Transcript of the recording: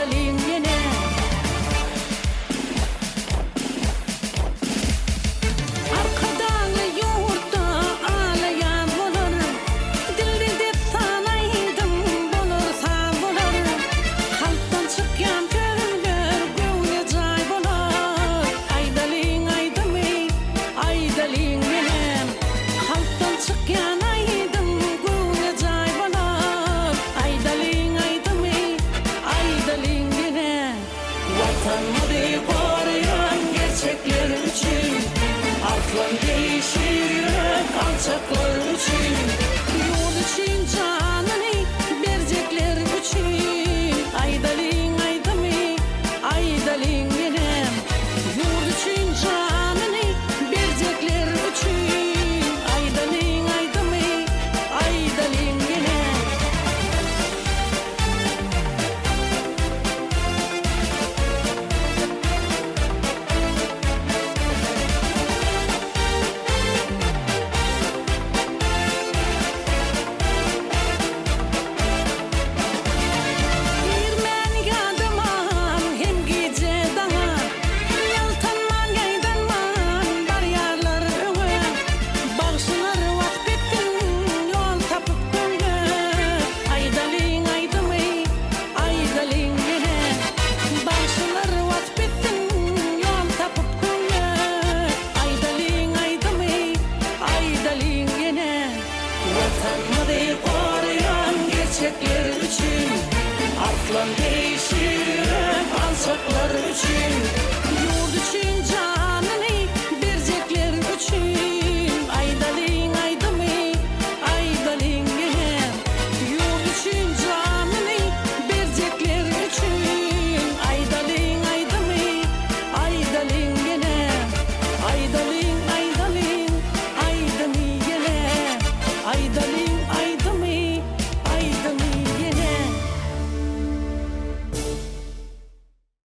Aydalin yine arkadan yurtta ağlayan olur, dilde de sanaydım bulursa bulur, halktan çıkan köylür göğüne cay bulur. Aydalin aydımı, Aydalin yine halktan çıkan aydım göğüne cay bulur. Aydalin aydımı, Aydalin yine vatanımı koruyan gerçekler için, aklım değişir yürek alçaklar için, yol için canını verecekler için. Aydalin aydımı, Aydalin yine yurt için canını verecekler için. Aydalin aydımı, Aydalin yine Girmen yadımam hem gece dağa, yaltanman yaydanman bar yarlar öğe, bağışlar vat bittin yol tapıp gönlü. Aydalin aydımı, Aydalin yine bağışlar vat bittin yol tapıp gönlü. Aydalin aydımı, Aydalin yine vatanımı koruyan gerçekler için, aklım değişir alçaklar için, yurt için